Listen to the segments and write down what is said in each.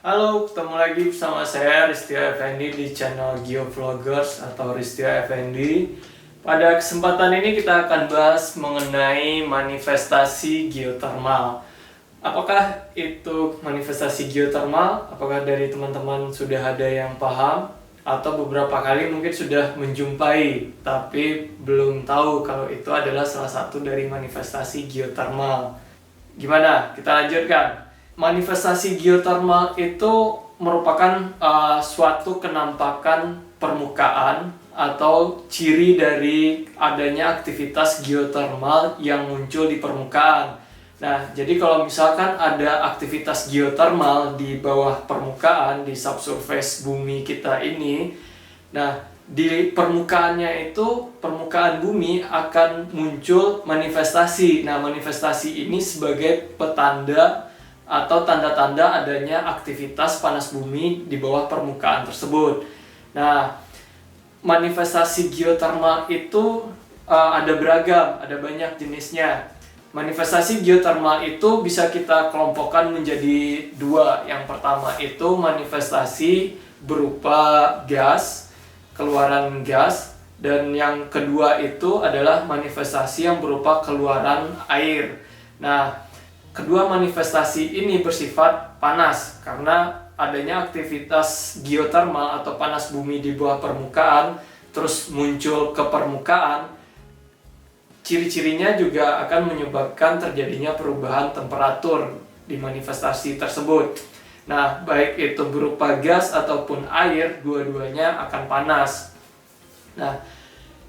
Halo, ketemu lagi bersama saya Riztio Effendi di channel Geovloggers atau Riztio Effendi. Pada kesempatan ini kita akan bahas mengenai manifestasi geotermal. Apakah itu manifestasi geotermal? Apakah dari teman-teman sudah ada yang paham? Atau beberapa kali mungkin sudah menjumpai, tapi belum tahu kalau itu adalah salah satu dari manifestasi geotermal. Gimana? Kita lanjutkan. Manifestasi geotermal itu merupakan suatu kenampakan permukaan atau ciri dari adanya aktivitas geotermal yang muncul di permukaan. Nah, jadi kalau misalkan ada aktivitas geotermal di bawah permukaan, di subsurface bumi kita ini, nah, di permukaannya itu, permukaan bumi akan muncul manifestasi. Nah, manifestasi ini sebagai petanda atau tanda-tanda adanya aktivitas panas bumi di bawah permukaan tersebut. Nah, manifestasi geotermal itu ada beragam, ada banyak jenisnya. Manifestasi geotermal itu bisa kita kelompokkan menjadi dua. Yang pertama itu manifestasi berupa gas, keluaran gas, dan yang kedua itu adalah manifestasi yang berupa keluaran air. Nah, kedua manifestasi ini bersifat panas karena adanya aktivitas geotermal atau panas bumi di bawah permukaan terus muncul ke permukaan. Ciri-cirinya juga akan menyebabkan terjadinya perubahan temperatur di manifestasi tersebut. Nah, baik itu berupa gas ataupun air, dua-duanya akan panas. Nah,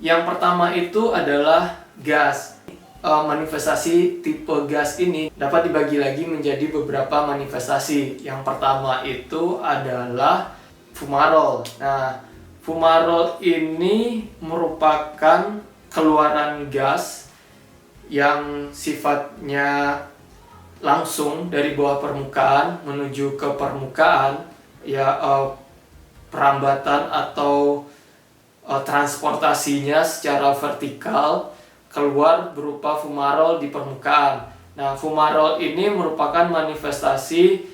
yang pertama itu adalah gas. Manifestasi tipe gas ini dapat dibagi lagi menjadi beberapa manifestasi. Yang pertama itu adalah fumarole. Nah, fumarole ini merupakan keluaran gas yang sifatnya langsung dari bawah permukaan menuju ke permukaan, perambatan atau transportasinya secara vertikal keluar berupa fumarole di permukaan. Nah, fumarole ini merupakan manifestasi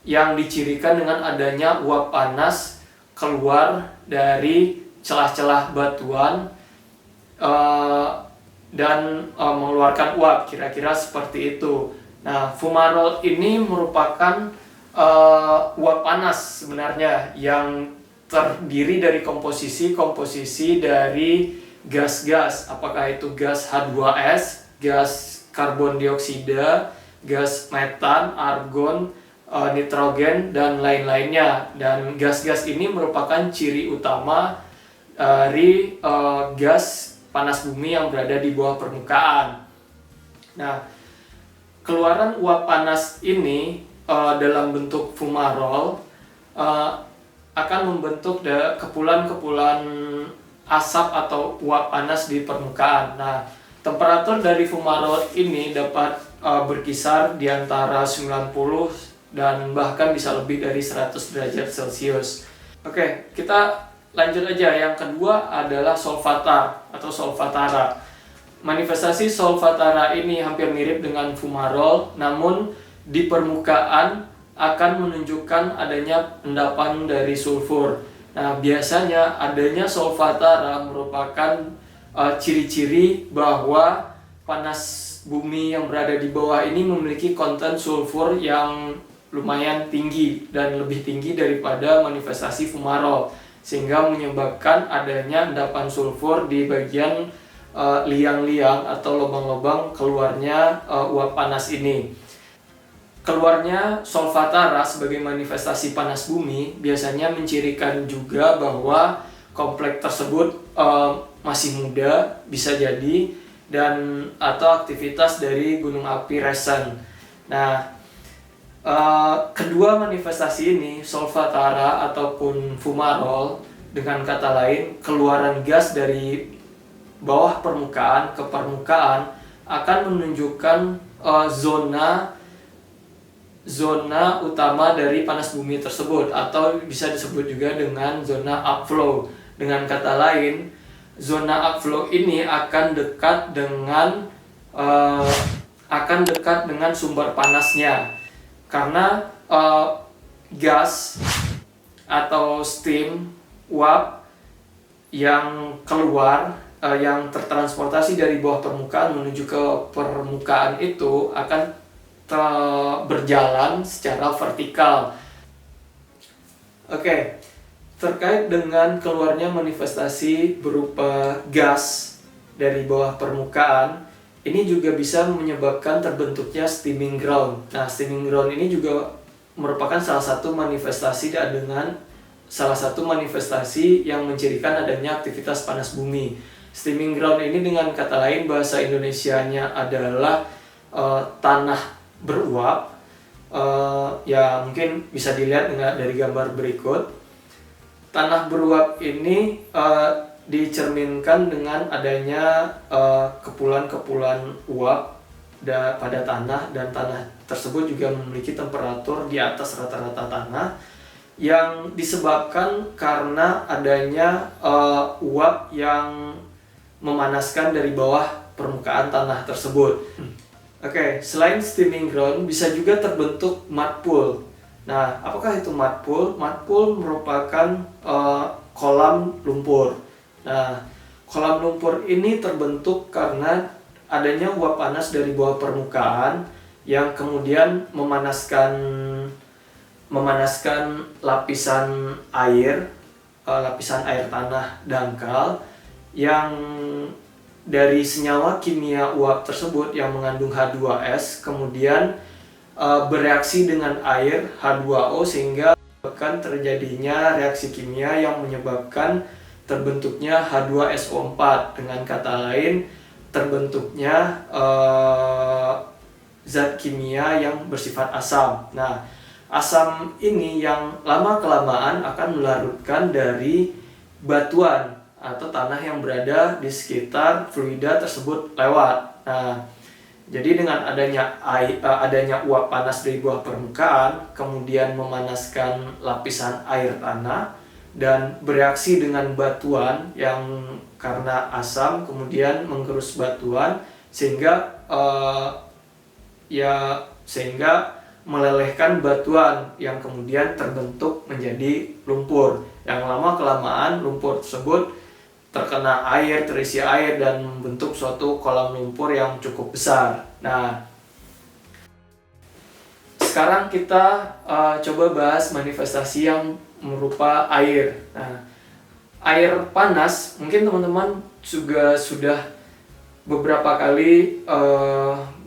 yang dicirikan dengan adanya uap panas keluar dari celah-celah batuan dan mengeluarkan uap, kira-kira seperti itu. Nah, fumarole ini merupakan uap panas sebenarnya yang terdiri dari komposisi dari gas-gas, apakah itu gas H2S, gas karbon dioksida, gas metan, argon, nitrogen, dan lain-lainnya. Dan gas-gas ini merupakan ciri utama dari gas panas bumi yang berada di bawah permukaan. Nah, keluaran uap panas ini dalam bentuk fumarole akan membentuk kepulan-kepulan asap atau uap panas di permukaan. Nah, temperatur dari fumarole ini dapat berkisar di antara 90 dan bahkan bisa lebih dari 100 derajat Celcius. Oke, kita lanjut aja. Yang kedua adalah solvatar atau solvatara. Manifestasi solvatara ini hampir mirip dengan fumarole, namun di permukaan akan menunjukkan adanya endapan dari sulfur. Nah, biasanya adanya solvatara merupakan ciri-ciri bahwa panas bumi yang berada di bawah ini memiliki konten sulfur yang lumayan tinggi dan lebih tinggi daripada manifestasi fumarole, sehingga menyebabkan adanya endapan sulfur di bagian liang-liang atau lubang-lubang keluarnya uap panas ini. Keluarnya solvatara sebagai manifestasi panas bumi biasanya mencirikan juga bahwa kompleks tersebut masih muda, bisa jadi, dan atau aktivitas dari gunung api resen. Nah, kedua manifestasi ini, solvatara ataupun fumarole, dengan kata lain, keluaran gas dari bawah permukaan ke permukaan akan menunjukkan zona utama dari panas bumi tersebut, atau bisa disebut juga dengan zona upflow. Dengan kata lain, zona upflow ini akan dekat dengan sumber panasnya. Karena gas atau steam uap yang keluar, yang tertransportasi dari bawah permukaan menuju ke permukaan itu akan berjalan secara vertikal. Oke, terkait dengan keluarnya manifestasi berupa gas dari bawah permukaan, ini juga bisa menyebabkan terbentuknya steaming ground. Nah, steaming ground ini juga merupakan salah satu manifestasi yang mencirikan adanya aktivitas panas bumi. Steaming ground ini dengan kata lain bahasa Indonesianya adalah tanah beruap. Ya mungkin bisa dilihat dari gambar berikut. Tanah beruap ini dicerminkan dengan adanya kepulan-kepulan uap pada tanah, dan tanah tersebut juga memiliki temperatur di atas rata-rata tanah yang disebabkan karena adanya uap yang memanaskan dari bawah permukaan tanah tersebut. Oke, selain steaming ground bisa juga terbentuk mud pool. Nah, apakah itu mud pool? Mud pool merupakan kolam lumpur. Nah, kolam lumpur ini terbentuk karena adanya uap panas dari bawah permukaan yang kemudian memanaskan lapisan air tanah dangkal yang dari senyawa kimia uap tersebut yang mengandung H2S kemudian bereaksi dengan air H2O sehingga menyebabkan terjadinya reaksi kimia yang menyebabkan terbentuknya H2SO4. Dengan kata lain, terbentuknya zat kimia yang bersifat asam. Nah, asam ini yang lama-kelamaan akan melarutkan dari batuan atau tanah yang berada di sekitar fluida tersebut lewat. Nah, jadi dengan adanya uap panas dari bawah permukaan, kemudian memanaskan lapisan air tanah dan bereaksi dengan batuan yang karena asam kemudian menggerus batuan sehingga melelehkan batuan yang kemudian terbentuk menjadi lumpur. Yang lama-kelamaan lumpur tersebut terkena air, terisi air dan membentuk suatu kolam lumpur yang cukup besar. Nah, sekarang kita coba bahas manifestasi yang berupa air. Nah, air panas mungkin teman-teman juga sudah beberapa kali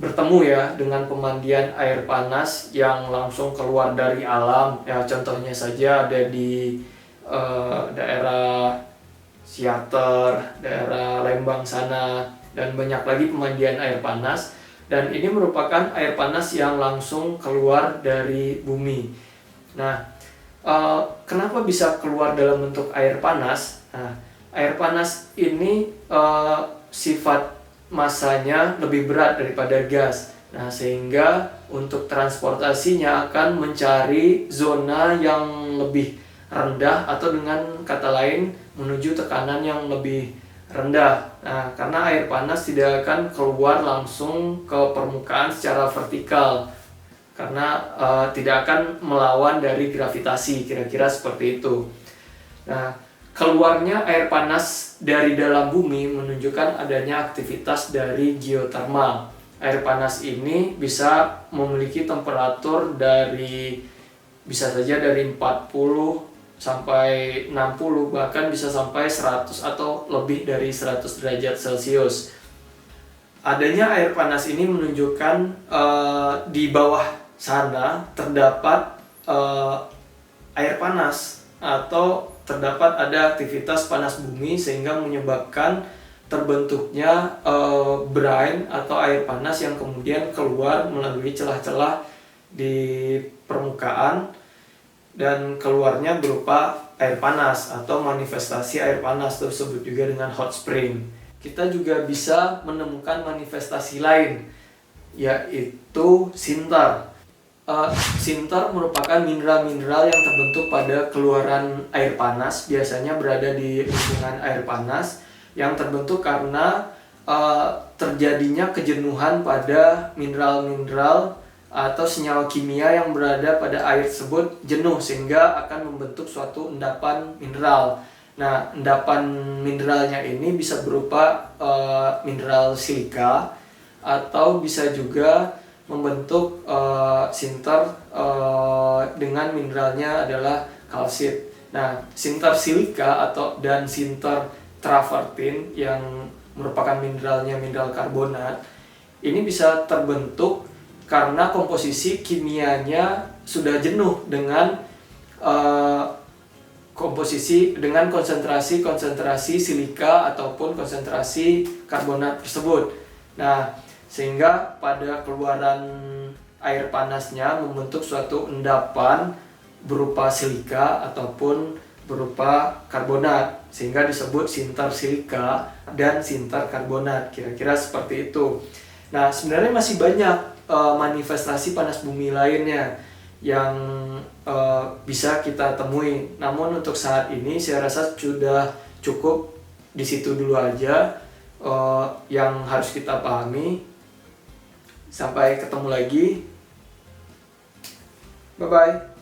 bertemu ya dengan pemandian air panas yang langsung keluar dari alam. Ya, contohnya saja ada di daerah Siater, daerah Lembang sana, dan banyak lagi pemandian air panas. Dan ini merupakan air panas yang langsung keluar dari bumi. Nah, kenapa bisa keluar dalam bentuk air panas? Nah, air panas ini sifat masanya lebih berat daripada gas. Nah, sehingga untuk transportasinya akan mencari zona yang lebih rendah atau dengan kata lain menuju tekanan yang lebih rendah. Nah, karena air panas tidak akan keluar langsung ke permukaan secara vertikal karena tidak akan melawan dari gravitasi, kira-kira seperti itu. Nah, keluarnya air panas dari dalam bumi menunjukkan adanya aktivitas dari geotermal. Air panas ini bisa memiliki temperatur bisa saja dari 40 sampai 60, bahkan bisa sampai 100 atau lebih dari 100 derajat Celcius. Adanya air panas ini menunjukkan di bawah sana terdapat air panas atau terdapat ada aktivitas panas bumi sehingga menyebabkan terbentuknya brine atau air panas yang kemudian keluar melalui celah-celah di permukaan dan keluarnya berupa air panas atau manifestasi air panas, tersebut juga dengan hot spring. Kita juga bisa menemukan manifestasi lain, yaitu sinter. Sinter merupakan mineral-mineral yang terbentuk pada keluaran air panas, biasanya berada di lingkungan air panas, yang terbentuk karena terjadinya kejenuhan pada mineral-mineral atau senyawa kimia yang berada pada air tersebut jenuh sehingga akan membentuk suatu endapan mineral. Nah, endapan mineralnya ini bisa berupa mineral silika atau bisa juga membentuk sinter dengan mineralnya adalah kalsit. Nah, sinter silika dan sinter travertin yang merupakan mineralnya mineral karbonat ini bisa terbentuk karena komposisi kimianya sudah jenuh dengan konsentrasi silika ataupun konsentrasi karbonat tersebut. Nah, sehingga pada keluaran air panasnya membentuk suatu endapan berupa silika ataupun berupa karbonat, sehingga disebut sinter silika dan sinter karbonat. Kira-kira seperti itu. Nah, sebenarnya masih banyak manifestasi panas bumi lainnya yang bisa kita temui. Namun untuk saat ini saya rasa sudah cukup di situ dulu aja yang harus kita pahami. Sampai ketemu lagi. Bye bye.